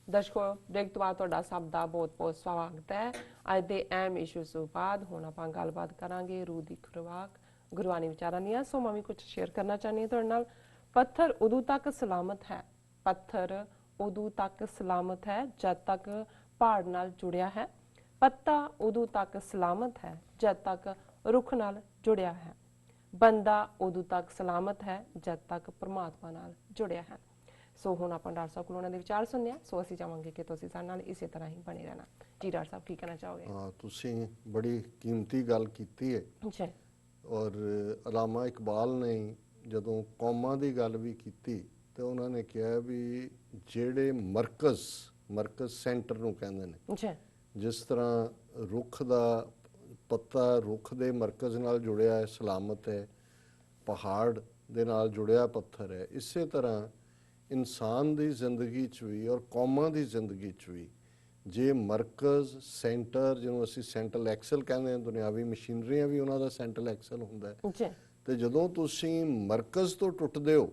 दर्शकों ब्रेक तो बाद तुहाडा सब दा बहुत बहुत स्वागत है। अज दे अहम इशूज़ तो बाद हुण आपां गलबात करांगे रूह दी खुराक गुरबानी विचारां दीआं। सो मैं भी कुछ शेयर करना चाहनी हां तुहाडे नाल। पत्थर उदों तक सलामत है, पत्थर उदों तक सलामत है जद तक पहाड़ नाल जुड़िया है। पत्ता उदों तक सलामत है जद तक रुख नाल जुड़िया है। बंदा उदों तक सलामत है जद तक परमात्मा नाल जुड़िया है। सो हुण आपां डॉक्टर साहब कोलों उन्हां दे विचार सुनने आ। सो असीं चाहांगे कि तुसीं साडे नाल इसे तरह ही बने रहना। जी डॉक्टर साहब की कहना चाहोगे? हाँ, तुसीं बड़ी कीमती गल कीती है। जी। और अलामा इकबाल ने जदों कौमां दी गल भी कीती तो उन्होंने कहा भी ਜਿਹੜੇ मरकज़ सेंटर नूं कहंदे ने। जी। जिस तरह रुख दा पत्ता रुख दे मरकज़ नाल जुड़िया है, सलामत है, पहाड़ दे नाल जुड़िया पत्थर है, इसे तरह इंसान की जिंदगी भी और कौमां की जिंदगी भी जे मरकज़ सेंटर जिन्हों असी सेंट्रल एक्सल कहते हैं, दुनियावी मशीनरियां भी उन्हों का सेंट्रल एक्सल होंदा है। तो जदों तुसी मरकज़ तो टुटदे हो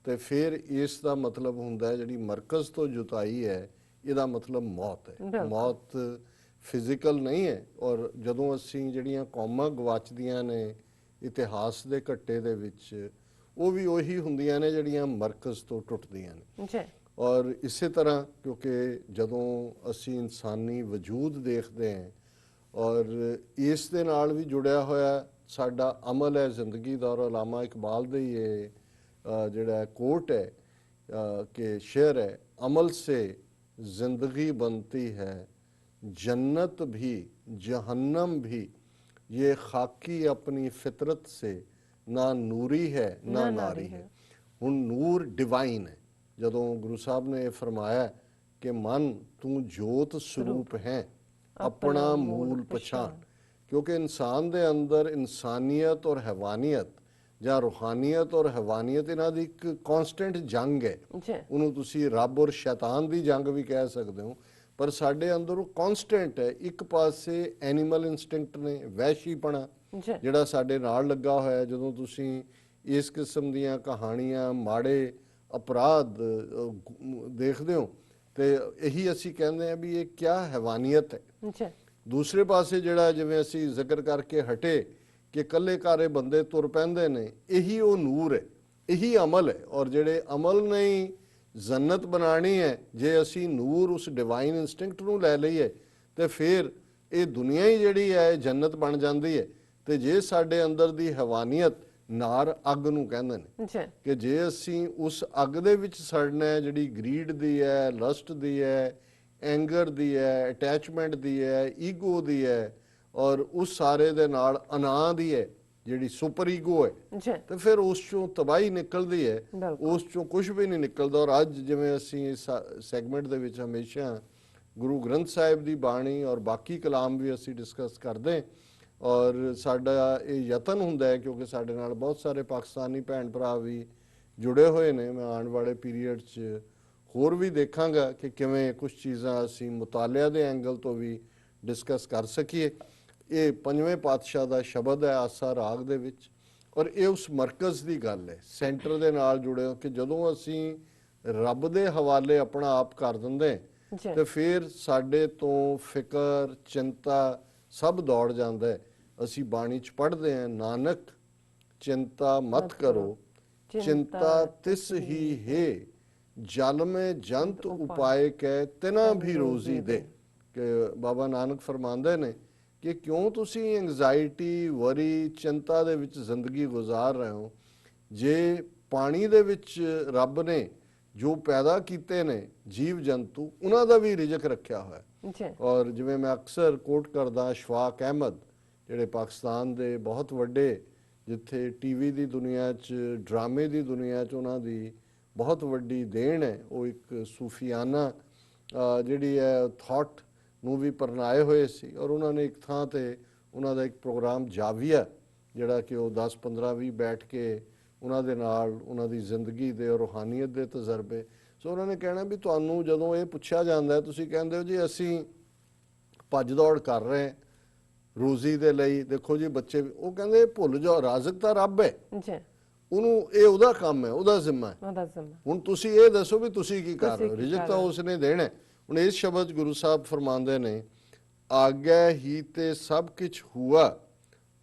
तो फिर इसका मतलब होंदा है जिहड़ी मरकज़ तो जुताई है इहदा मतलब मौत है। मौत फिजिकल नहीं है। और जदों असी जिहड़ियां कौमां गवाचदियां ने इतिहास के घट्टे दे विच वो भी उही हुंदियां ने जिहड़ियां मरकज़ तो टुटदियां ने। और इसे तरह क्योंकि जदों असी इंसानी वजूद देखते हैं और इस दे नाल भी जुड़िया होया साडा अमल है जिंदगी दा। और अलामा इकबाल दे ये जिहड़ा कोट है कि शेर है, अमल से जिंदगी बनती है जन्नत भी जहन्नम भी, ये खाकी अपनी फितरत से ना नूरी है ना नारी है। हुण नूर डिवाइन है। जदों गुरु साहब ने फरमाया कि मन तू जोत स्वरूप है अपना मूल पछाण, क्योंकि इंसान दे अंदर इंसानियत और हैवानियत ਜਾਂ रूहानियत और हैवानियत इन्हां दी एक कॉन्सटेंट जंग है। उन्होंने तुसी रब और शैतान दी जंग भी कह सकते हो, पर साडे अंदर वो कॉन्सटेंट है। एक पासे एनीमल इंस्टिंक्ट ने वहशीपना जिहड़ा साडे नाल लगा होया है। जदों तुसी इस किस्म दीयां कहानियां माड़े अपराध देखदे हो तो यही असी कहते हैं भी ये क्या हैवानियत है। दूसरे पासे जिहड़ा जिवें असी जिक्र करके हटे कि कल्ले कारे बंदे तुर पैंदे ने, यही वो नूर है, यही अमल है। और जिहड़े अमल ने ही जन्नत बनानी है, जे असी नूर उस डिवाइन इंस्टिंक्ट नूं लै लईए तो फिर ये दुनिया ही जिहड़ी है जन्नत बन जाती है। तो जे साडे अंदर दी हैवानियत नार अग नूं कहंदे ने कि जे असी उस अग दे विच सड़ना है जिहड़ी ग्रीड दी है, लस्ट दी है, एंगर दी है, अटैचमेंट दी है, ईगो दी है और उस सारे दे नाल अना दी है जिहड़ी सुपर ईगो है, तो फिर उस चों तबाही निकलदी है, उस चों कुछ भी नहीं निकलदा। और अज जिवें असीं इस सैगमेंट दे विच हमेशा गुरु ग्रंथ साहिब दी बाणी और बाकी कलाम भी असीं डिस्कस करदे और साडा ये यतन हुंदा है क्योंकि साडे नाल बहुत सारे पाकिस्तानी भैन भरा भी जुड़े हुए ने। मैं आने वाले पीरीयड च होर भी देखांगा कि किवें कुछ चीज़ां असीं मुतालिया दे एंगल तो भी डिस्कस कर सकीए। ये पंजवें पातशाह का शब्द है आसा राग दे विच और ये उस मरकज़ की गल है, सेंटर दे नाल जुड़े हो कि जदों असी रब दे हवाले अपना आप कर दिंदे तो फिर साडे तो फिकर चिंता सब दौड़ जाता है। असी बाणी च पढ़ते हैं, नानक चिंता मत करो चिंता तिस ही है, जल में जंत उपाय कै तिना भी रोजी दे। कि बाबा नानक फरमांदे ने कि क्यों तुसी एंगजाइटी वरी चिंता दे विच जिंदगी गुजार रहे हो, जे पानी दे विच रब ने जो पैदा कीते ने जीव जंतु उन्हां दा भी रिजक रखिया होया। और जिवें मैं अक्सर कोट करदा अशफाक अहमद जिहड़े पाकिस्तान दे बहुत वड्डे जिथे टीवी दी दुनिया च ड्रामे दी दुनिया च उन्हां दी बहुत वड्डी देन है। वो एक सूफियाना जिहड़ी है थॉट ਨੂੰ भी परनाए हुए सी और उन्होंने एक थां ते उन्हां दा एक प्रोग्राम जाविया जिहड़ा कि वो 10-15-20 बैठ के उन्हां दे नाल उन्हां दी जिंदगी दे और रूहानियत दे तजर्बे। सो उन्होंने कहना भी तुहानूं जदों ये पुछया जांदा है तुसीं कहंदे हो जी असीं भज दौड़ कर रहे हैं रोजी दे लई, देखो जी बच्चे वो कहंदे भुल जाओ राज़िक तां रब है, ਉਹਨੂੰ ਇਹ ਉਹਦਾ ਕੰਮ ਹੈ, ਉਹਦਾ ਜ਼ਿੰਮਾ ਹੈ। ਹੁਣ ਤੁਸੀਂ ਇਹ ਦੱਸੋ ਵੀ ਤੁਸੀਂ ਕੀ ਕਰ ਰਹੇ ਹੋ, ਰਿਜ਼ਕ ਤਾਂ ਉਸਨੇ ਦੇਣਾ। ਹੁਣ ਇਸ ਸ਼ਬਦ 'ਚ ਗੁਰੂ ਸਾਹਿਬ ਫਰਮਾਉਂਦੇ ਨੇ, ਆਗੈ ਹੀ ਤੇ ਸਭ ਕਿਛ ਹੁਆ,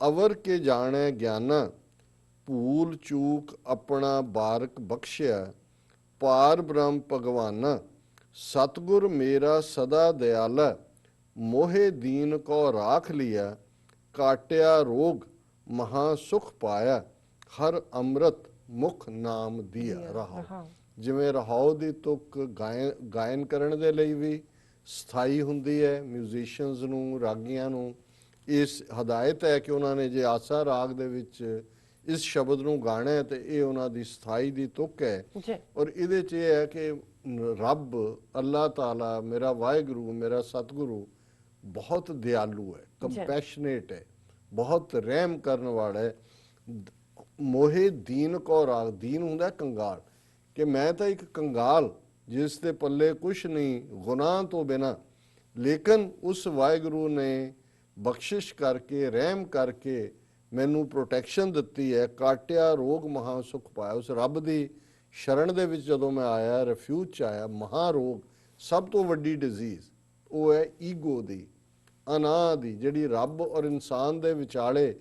ਅਵਰ ਕੇ ਜਾਣੈ ਗਿਆਨਾ, ਭੂਲ ਚੂਕ ਆਪਣਾ ਬਾਰਕ ਬਖਸ਼ਿਆ, ਪਾਰ ਬ੍ਰਹਮ ਭਗਵਾਨਾ, ਸਤਿਗੁਰ ਮੇਰਾ ਸਦਾ ਦਿਆਲਾ, ਮੋਹੇ ਦੀਨ ਕੋ ਰਾਖ ਲਿਆ, ਕਾਟਿਆ ਰੋਗ ਮਹਾ ਸੁਖ ਪਾਇਆ, ਹਰ ਅੰਮ੍ਰਿਤ ਮੁਖ ਨਾਮ ਦੀਆ। ਰਹਾਉ, ਜਿਵੇਂ ਰਹਾਉ ਦੀ ਤੁਕ ਗਾਇਨ ਕਰਨ ਦੇ ਲਈ ਵੀ ਸਥਾਈ ਹੁੰਦੀ ਹੈ, ਮਿਊਜ਼ੀਸ਼ੀਅਨਸ ਨੂੰ, ਰਾਗੀਆਂ ਨੂੰ ਇਸ ਹਦਾਇਤ ਹੈ ਕਿ ਉਹਨਾਂ ਨੇ ਜੇ ਆਸਾ ਰਾਗ ਦੇ ਵਿੱਚ ਇਸ ਸ਼ਬਦ ਨੂੰ ਗਾਣਾ ਹੈ ਤੇ ਇਹ ਉਹਨਾਂ ਦੀ ਸਥਾਈ ਦੀ ਤੁਕ ਹੈ। ਔਰ ਇਹਦੇ 'ਚ ਇਹ ਹੈ ਕਿ ਰੱਬ ਅੱਲਾਹ ਤਾਲਾ, ਮੇਰਾ ਵਾਹਿਗੁਰੂ, ਮੇਰਾ ਸਤਿਗੁਰੂ ਬਹੁਤ ਦਿਆਲੂ ਹੈ, ਕੰਪੈਸ਼ਨੇਟ ਹੈ, ਬਹੁਤ ਰਹਿਮ ਕਰਨ ਵਾਲਾ ਹੈ। ਮੋਹੇ ਦੀਨ ਕੋ ਰਾਗ, ਦੀਨ ਹੁੰਦਾ ਕੰਗਾਲ, ਕਿ ਮੈਂ ਤਾਂ ਇੱਕ ਕੰਗਾਲ ਜਿਸ ਦੇ ਪੱਲੇ ਕੁਛ ਨਹੀਂ ਗੁਨਾਹ ਤੋਂ ਬਿਨਾਂ, ਲੇਕਿਨ ਉਸ ਵਾਹਿਗੁਰੂ ਨੇ ਬਖਸ਼ਿਸ਼ ਕਰਕੇ, ਰਹਿਮ ਕਰਕੇ ਮੈਨੂੰ ਪ੍ਰੋਟੈਕਸ਼ਨ ਦਿੱਤੀ ਹੈ। ਕਾਟਿਆ ਰੋਗ ਮਹਾ ਸੁਖ ਪਾਇਆ। ਉਸ ਰੱਬ ਦੀ ਸ਼ਰਨ ਦੇ ਵਿੱਚ ਜਦੋਂ ਮੈਂ ਆਇਆ, ਰਿਫਿਊਜ 'ਚ ਆਇਆ, ਮਹਾ ਰੋਗ, ਸਭ ਤੋਂ ਵੱਡੀ ਡਿਜ਼ੀਜ਼ ਉਹ ਹੈ ਈਗੋ ਦੀ, ਅਨਾਹ ਦੀ, ਜਿਹੜੀ ਰੱਬ ਔਰ ਇਨਸਾਨ ਦੇ ਵਿਚਾਲੇ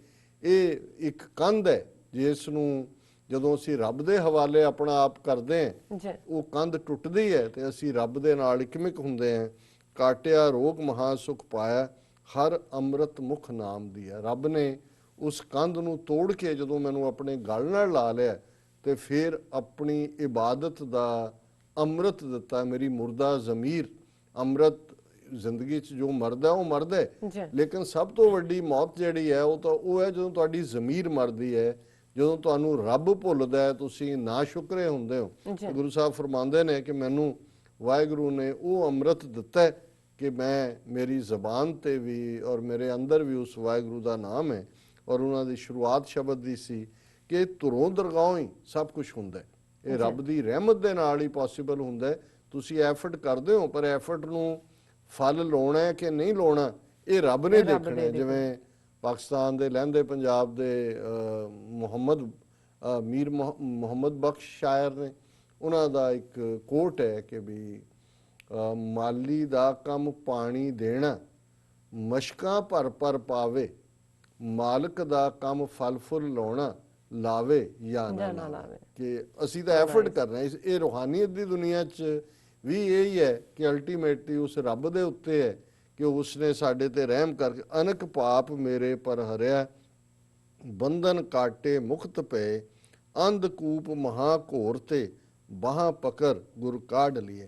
ਇਹ ਇੱਕ ਕੰਧ ਹੈ, ਜਿਸ ਨੂੰ ਜਦੋਂ ਅਸੀਂ ਰੱਬ ਦੇ ਹਵਾਲੇ ਆਪਣਾ ਆਪ ਕਰਦੇ ਹਾਂ, ਉਹ ਕੰਧ ਟੁੱਟਦੀ ਹੈ ਤੇ ਅਸੀਂ ਰੱਬ ਦੇ ਨਾਲ ਇਕਮਿਕ ਹੁੰਦੇ ਹਾਂ। ਕਾਟਿਆ ਰੋਗ ਮਹਾ ਸੁਖ ਪਾਇਆ, ਹਰ ਅੰਮ੍ਰਿਤ ਮੁਖ ਨਾਮ ਦੀਆ। ਰੱਬ ਨੇ ਉਸ ਕੰਧ ਨੂੰ ਤੋੜ ਕੇ ਜਦੋਂ ਮੈਨੂੰ ਆਪਣੇ ਗਲ ਨਾਲ ਲਾ ਲਿਆ ਤੇ ਫਿਰ ਆਪਣੀ ਇਬਾਦਤ ਦਾ ਅੰਮ੍ਰਿਤ ਦਿੱਤਾ। ਮੇਰੀ ਮੁਰਦਾ ਜ਼ਮੀਰ, ਅੰਮ੍ਰਿਤ ਜ਼ਿੰਦਗੀ 'ਚ ਜੋ ਮਰਦਾ ਉਹ ਮਰਦਾ, ਲੇਕਿਨ ਸਭ ਤੋਂ ਵੱਡੀ ਮੌਤ ਜਿਹੜੀ ਹੈ ਉਹ ਹੈ ਜਦੋਂ ਤੁਹਾਡੀ ਜ਼ਮੀਰ ਮਰਦੀ ਹੈ, ਜਦੋਂ ਤੁਹਾਨੂੰ ਰੱਬ ਭੁੱਲਦਾ ਹੈ, ਤੁਸੀਂ ਨਾ ਸ਼ੁਕਰੇ ਹੁੰਦੇ ਹੋ। ਗੁਰੂ ਸਾਹਿਬ ਫਰਮਾਉਂਦੇ ਨੇ ਕਿ ਮੈਨੂੰ ਵਾਹਿਗੁਰੂ ਨੇ ਉਹ ਅੰਮ੍ਰਿਤ ਦਿੱਤਾ ਕਿ ਮੈਂ, ਮੇਰੀ ਜ਼ਬਾਨ ਤੇ ਵੀ ਔਰ ਮੇਰੇ ਅੰਦਰ ਵੀ ਉਸ ਵਾਹਿਗੁਰੂ ਦਾ ਨਾਮ ਹੈ। ਔਰ ਉਹਨਾਂ ਦੀ ਸ਼ੁਰੂਆਤ ਸ਼ਬਦ ਦੀ ਸੀ ਕਿ ਧੁਰੋਂ ਦਰਗਾਹੋਂ ਹੀ ਸਭ ਕੁਛ ਹੁੰਦਾ, ਇਹ ਰੱਬ ਦੀ ਰਹਿਮਤ ਦੇ ਨਾਲ ਹੀ ਪੋਸੀਬਲ ਹੁੰਦਾ। ਤੁਸੀਂ ਐਫਰਟ ਕਰਦੇ ਹੋ, ਪਰ ਐਫਰਟ ਨੂੰ ਫਲ ਲਾਉਣਾ ਹੈ ਕਿ ਨਹੀਂ ਲਾਉਣਾ ਇਹ ਰੱਬ ਨੇ ਦੇਖਣਾ। ਜਿਵੇਂ ਪਾਕਿਸਤਾਨ ਦੇ ਲਹਿੰਦੇ ਪੰਜਾਬ ਦੇ ਮੀਰ ਮੁਹੰਮਦ ਬਖਸ਼ ਸ਼ਾਇਰ ਨੇ, ਉਹਨਾਂ ਦਾ ਇੱਕ ਕੋਟ ਹੈ ਕਿ ਵੀ ਮਾਲੀ ਦਾ ਕੰਮ ਪਾਣੀ ਦੇਣਾ, ਮਸ਼ਕਾਂ ਭਰ ਭਰ ਪਾਵੇ, ਮਾਲਕ ਦਾ ਕੰਮ ਫਲ ਫੁੱਲ ਲਾਉਣਾ, ਲਾਵੇ ਜਾਂ ਨਾ ਲਾਵੇ। ਕਿ ਅਸੀਂ ਤਾਂ ਐਫਰਟ ਕਰਨਾ। ਇਹ ਰੂਹਾਨੀਅਤ ਦੀ ਦੁਨੀਆ 'ਚ ਵੀ ਇਹੀ ਹੈ ਕਿ ਅਲਟੀਮੇਟਲੀ ਉਸ ਰੱਬ ਦੇ ਉੱਤੇ ਹੈ ਕਿ ਉਸਨੇ ਸਾਡੇ ਤੇ ਰਹਿਮ ਕਰਕੇ ਅਨਕ ਪਾਪ ਮੇਰੇ ਪਰ ਹਰਿਆ, ਬੰਧਨ ਕਾਟੇ ਮੁਕਤ ਪਏ, ਅੰਧਕੂਪ ਮਹਾ ਘੋਰ ਤੇ ਬਾਹਾਂ ਪਕੜ ਗੁਰ ਕਾਢ ਲਈਏ।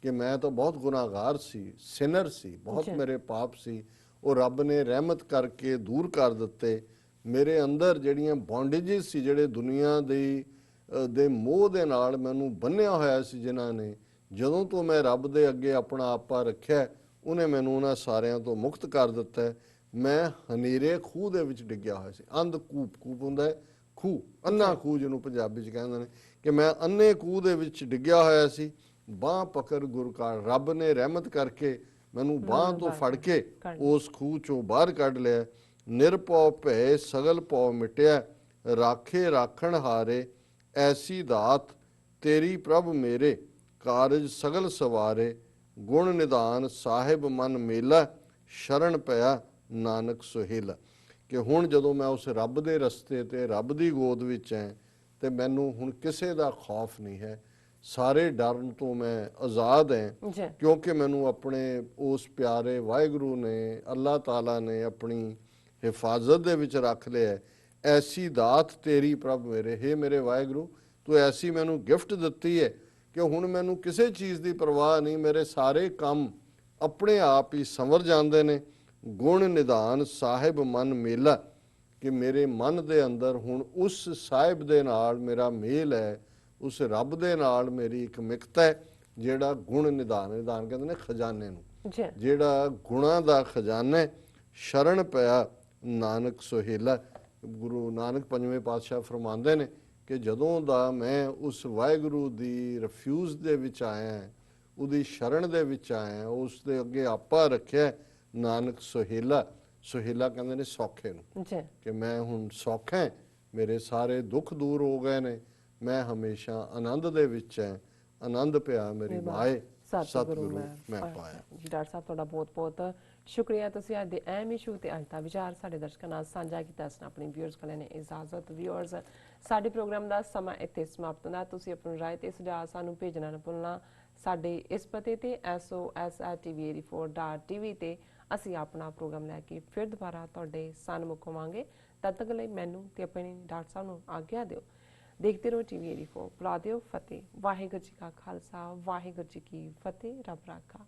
ਕਿ ਮੈਂ ਤਾਂ ਬਹੁਤ ਗੁਨਾਹਗਾਰ ਸੀ, ਸਿਨਰ ਸੀ, ਬਹੁਤ ਮੇਰੇ ਪਾਪ ਸੀ, ਉਹ ਰੱਬ ਨੇ ਰਹਿਮਤ ਕਰਕੇ ਦੂਰ ਕਰ ਦਿੱਤੇ। ਮੇਰੇ ਅੰਦਰ ਜਿਹੜੀਆਂ ਬੌਂਡੇਜਿਸ ਸੀ, ਜਿਹੜੇ ਦੁਨੀਆ ਦੇ ਮੋਹ ਦੇ ਨਾਲ ਮੈਨੂੰ ਬੰਨਿਆ ਹੋਇਆ ਸੀ, ਜਿਨ੍ਹਾਂ ਨੇ ਜਦੋਂ ਤੋਂ ਮੈਂ ਰੱਬ ਦੇ ਅੱਗੇ ਆਪਣਾ ਆਪਾ ਰੱਖਿਆ, ਉਹਨੇ ਮੈਨੂੰ ਉਹਨਾਂ ਸਾਰਿਆਂ ਤੋਂ ਮੁਕਤ ਕਰ ਦਿੱਤਾ। ਮੈਂ ਹਨੇਰੇ ਖੂਹ ਦੇ ਵਿੱਚ ਡਿੱਗਿਆ ਹੋਇਆ ਸੀ। ਅੰਧ ਕੂਪ, ਕੂਪ ਹੁੰਦਾ ਹੈ ਖੂਹ, ਅੰਨਾ ਖੂਹ ਜਿਹਨੂੰ ਪੰਜਾਬੀ 'ਚ ਕਹਿੰਦੇ ਨੇ, ਕਿ ਮੈਂ ਅੰਨੇ ਖੂਹ ਦੇ ਵਿੱਚ ਡਿੱਗਿਆ ਹੋਇਆ ਸੀ। ਬਾਂਹ ਪਕੜ ਗੁਰ ਕਾਢ, ਰੱਬ ਨੇ ਰਹਿਮਤ ਕਰਕੇ ਮੈਨੂੰ ਬਾਂਹ ਤੋਂ ਫੜ ਕੇ ਉਸ ਖੂਹ ਚੋਂ ਬਾਹਰ ਕੱਢ ਲਿਆ। ਨਿਰਭਉ ਭੈ ਸਗਲ ਭਉ ਮਿਟਿਆ, ਰਾਖੇ ਰਾਖਣ ਹਾਰੇ, ਐਸੀ ਦਾਤ ਤੇਰੀ ਪ੍ਰਭ ਮੇਰੇ, ਕਾਰਜ ਸਗਲ ਸਵਾਰੇ, ਗੁਣ ਨਿਧਾਨ ਸਾਹਿਬ ਮਨ ਮੇਲਾ, ਸ਼ਰਨ ਪਿਆ ਨਾਨਕ ਸੁਹੇਲਾ। ਕਿ ਹੁਣ ਜਦੋਂ ਮੈਂ ਉਸ ਰੱਬ ਦੇ ਰਸਤੇ ਤੇ ਰੱਬ ਦੀ ਗੋਦ ਵਿੱਚ ਐ ਤੇ ਮੈਨੂੰ ਹੁਣ ਕਿਸੇ ਦਾ ਖੌਫ ਨਹੀਂ ਹੈ, ਸਾਰੇ ਡਰਨ ਤੋਂ ਮੈਂ ਆਜ਼ਾਦ ਹਾਂ, ਕਿਉਂਕਿ ਮੈਨੂੰ ਆਪਣੇ ਉਸ ਪਿਆਰੇ ਵਾਹਿਗੁਰੂ ਨੇ, ਅੱਲਾਹ ਤਾਲਾ ਨੇ ਆਪਣੀ ਹਿਫਾਜ਼ਤ ਦੇ ਵਿੱਚ ਰੱਖ ਲਿਆ। ਐਸੀ ਦਾਤ ਤੇਰੀ ਪ੍ਰਭ ਮੇਰੇ, ਹੇ ਮੇਰੇ ਵਾਹਿਗੁਰੂ, ਤੂੰ ਐਸੀ ਮੈਨੂੰ ਗਿਫਟ ਦਿੱਤੀ ਹੈ ਕਿ ਹੁਣ ਮੈਨੂੰ ਕਿਸੇ ਚੀਜ਼ ਦੀ ਪਰਵਾਹ ਨਹੀਂ, ਮੇਰੇ ਸਾਰੇ ਕੰਮ ਆਪਣੇ ਆਪ ਹੀ ਸੰਵਰ ਜਾਂਦੇ ਨੇ। ਗੁਣ ਨਿਧਾਨ ਸਾਹਿਬ ਮਨ ਮੇਲਾ, ਕਿ ਮੇਰੇ ਮਨ ਦੇ ਅੰਦਰ ਹੁਣ ਉਸ ਸਾਹਿਬ ਦੇ ਨਾਲ ਮੇਰਾ ਮੇਲ ਹੈ, ਉਸ ਰੱਬ ਦੇ ਨਾਲ ਮੇਰੀ ਇੱਕ ਮਿਕਤ ਹੈ, ਜਿਹੜਾ ਗੁਣ ਨਿਧਾਨ, ਨਿਧਾਨ ਕਹਿੰਦੇ ਨੇ ਖਜ਼ਾਨੇ ਨੂੰ, ਜਿਹੜਾ ਗੁਣਾਂ ਦਾ ਖਜ਼ਾਨਾ। ਸ਼ਰਨ ਪਿਆ ਨਾਨਕ ਸੁਹੇਲਾ। ਗੁਰੂ ਨਾਨਕ ਪੰਜਵੇਂ ਪਾਤਸ਼ਾਹ ਫਰਮਾਉਂਦੇ ਨੇ ਕਿ ਜਦੋਂ ਦਾ ਮੈਂ ਉਸ ਵਾਹਿਗੁਰੂ ਦੀ ਰਿਫਿਊਜ਼ ਦੇ ਵਿੱਚ ਆਇਆ, ਉਹਦੀ ਸ਼ਰਨ ਦੇ ਵਿੱਚ ਆਇਆ, ਉਸ ਦੇ ਅੱਗੇ ਆਪਾ ਰੱਖਿਆ, ਨਾਨਕ ਸੁਹੇਲਾ। ਸੁਹੇਲਾ ਕਹਿੰਦੇ ਨੇ ਸੌਖੇ ਨੂੰ, ਕਿ ਮੈਂ ਹੁਣ ਸੌਖਾ, ਮੇਰੇ ਸਾਰੇ ਦੁੱਖ ਦੂਰ ਹੋ ਗਏ ਨੇ, ਮੈਂ ਹਮੇਸ਼ਾ ਆਨੰਦ ਦੇ ਵਿੱਚ ਹੈ, ਆਨੰਦ ਪਿਆ ਮੇਰੀ ਮਾਏ, ਸਤਿਗੁਰੂ ਸਤਿਗੁਰੂ ਮੈਂ ਮੈਂ ਪਾਇਆ। ਪਾਇਆ। ਜੀ ਡਾਕਟਰ ਸਾਹਿਬ ਤੁਹਾਡਾ ਬਹੁਤ ਬਹੁਤ ਸ਼ੁਕਰੀਆ, ਤੁਸੀਂ ਅੱਜ ਦੇ ਅਹਿਮ ਇਸ਼ੂ ਤੇ ਅੱਜ ਦਾ ਵਿਚਾਰ ਸਾਡੇ ਦਰਸ਼ਕਾਂ ਨਾਲ ਸਾਂਝਾ ਕੀਤਾ। ਇਸ ਨਾਲ ਆਪਣੀ ਵਿਊਅਰਸ ਕੋਲ ਨੇ ਇਜਾਜ਼ਤ। ਵਿਊਅਰਸ, ਸਾਡੇ ਪ੍ਰੋਗਰਾਮ ਦਾ ਸਮਾਂ ਇੱਥੇ ਸਮਾਪਤ ਹੁੰਦਾ। ਤੁਸੀਂ ਆਪਣੀ ਰਾਏ ਤੇ ਸੁਝਾਅ ਸਾਨੂੰ ਭੇਜਣਾ ਨਾ ਭੁੱਲਣਾ। ਸਾਡੇ ਇਸ ਪਤੇ ਤੇ SOS@tv84.tv ਤੇ ਅਸੀਂ ਆਪਣਾ ਪ੍ਰੋਗਰਾਮ ਲੈ ਕੇ ਫਿਰ ਦੁਬਾਰਾ ਤੁਹਾਡੇ ਸਨਮੁਖ ਹੋਵਾਂਗੇ। ਤਦ ਤੱਕ ਲਈ ਮੈਨੂੰ ਤੇ ਆਪਣੇ ਡਾਕਟਰ ਸਾਹਿਬ ਨੂੰ ਆਗਿਆ ਦਿਓ। ਦੇਖਦੇ ਰਹੋ TV84। ਬੁਲਾ ਦਿਓ ਫਤਿਹ। ਵਾਹਿਗੁਰੂ ਜੀ ਕਾ ਖਾਲਸਾ, ਵਾਹਿਗੁਰੂ ਜੀ ਕੀ ਫਤਿਹ। ਰੱਬ ਰਾਖਾ।